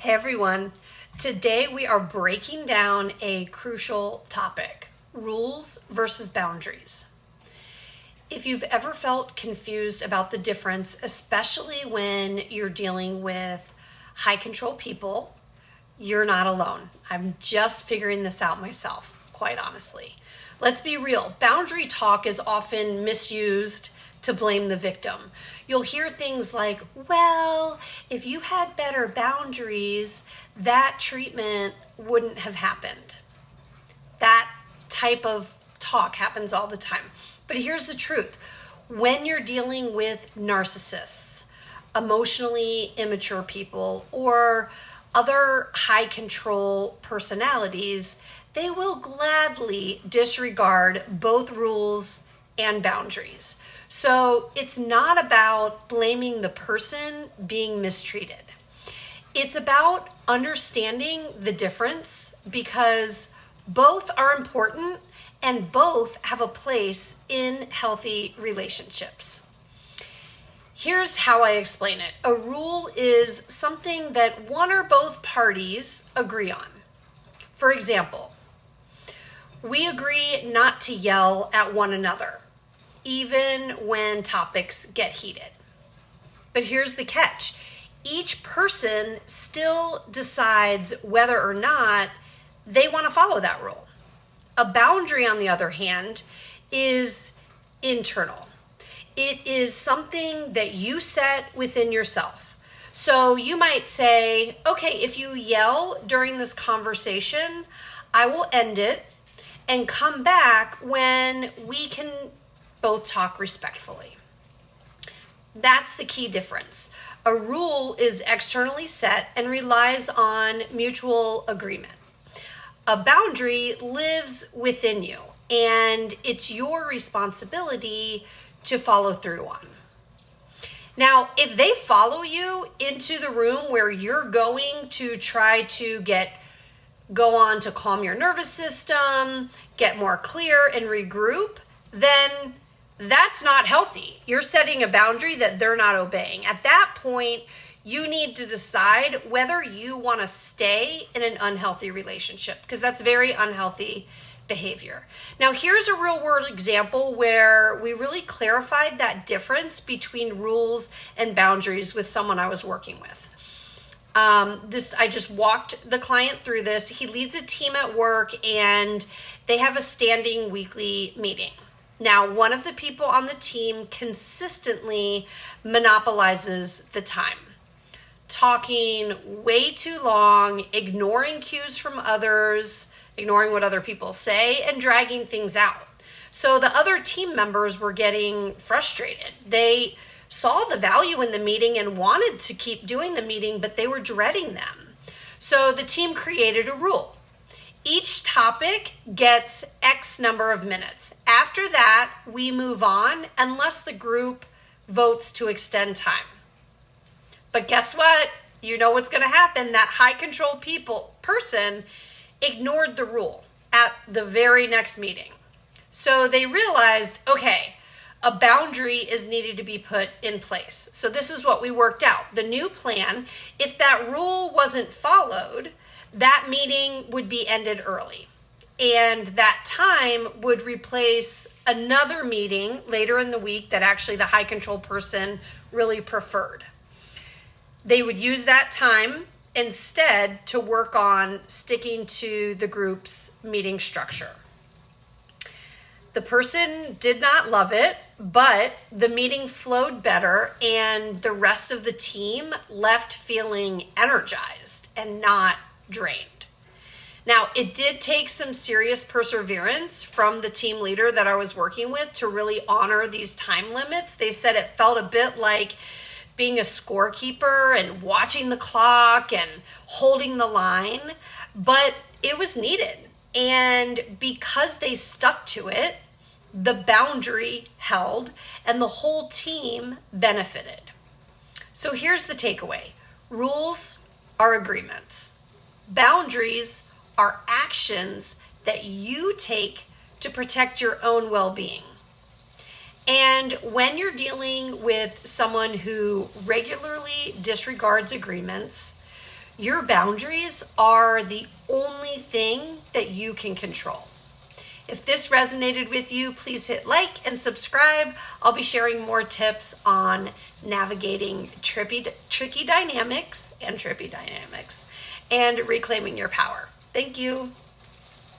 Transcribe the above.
Hey everyone, today we are breaking down a crucial topic, rules versus boundaries. If you've ever felt confused about the difference, especially when you're dealing with high control people, you're not alone. I'm just figuring this out myself, quite honestly. Let's be real, boundary talk is often misused to blame the victim. You'll hear things like, well, if you had better boundaries, that treatment wouldn't have happened. That type of talk happens all the time. But here's the truth. When you're dealing with narcissists, emotionally immature people, or other high control personalities, they will gladly disregard both rules and boundaries. So it's not about blaming the person being mistreated. It's about understanding the difference because both are important and both have a place in healthy relationships. Here's how I explain it. A rule is something that one or both parties agree on. For example, we agree not to yell at one another, even when topics get heated. But here's the catch. Each person still decides whether or not they want to follow that rule. A boundary, on the other hand, is internal. It is something that you set within yourself. So you might say, okay, if you yell during this conversation, I will end it and come back when we can both talk respectfully. That's the key difference. A rule is externally set and relies on mutual agreement. A boundary lives within you, and it's your responsibility to follow through on. Now, if they follow you into the room where you're going to try to go on to calm your nervous system, get more clear and regroup, then that's not healthy. You're setting a boundary that they're not obeying. At that point, you need to decide whether you want to stay in an unhealthy relationship because that's very unhealthy behavior. Now, here's a real world example where we really clarified that difference between rules and boundaries with someone I was working with. I just walked the client through this. He leads a team at work and they have a standing weekly meeting. Now, one of the people on the team consistently monopolizes the time, talking way too long, ignoring cues from others, ignoring what other people say, and dragging things out. So the other team members were getting frustrated. They saw the value in the meeting and wanted to keep doing the meeting, but they were dreading them. So the team created a rule. Each topic gets X number of minutes. After that, we move on unless the group votes to extend time. But guess what? You know what's going to happen. That high control person ignored the rule at the very next meeting. So they realized, okay, a boundary is needed to be put in place. So this is what we worked out. The new plan, if that rule wasn't followed, that meeting would be ended early. And that time would replace another meeting later in the week that actually the high control person really preferred. They would use that time instead to work on sticking to the group's meeting structure. The person did not love it, but the meeting flowed better and the rest of the team left feeling energized and not drained. Now, it did take some serious perseverance from the team leader that I was working with to really honor these time limits. They said it felt a bit like being a scorekeeper and watching the clock and holding the line, but it was needed. And because they stuck to it, the boundary held and the whole team benefited. So here's the takeaway. Rules are agreements. Boundaries are actions that you take to protect your own well-being. And when you're dealing with someone who regularly disregards agreements, Your boundaries are the only thing that you can control. If this resonated with you, please hit like and subscribe. I'll be sharing more tips on navigating tricky dynamics and reclaiming your power. Thank you.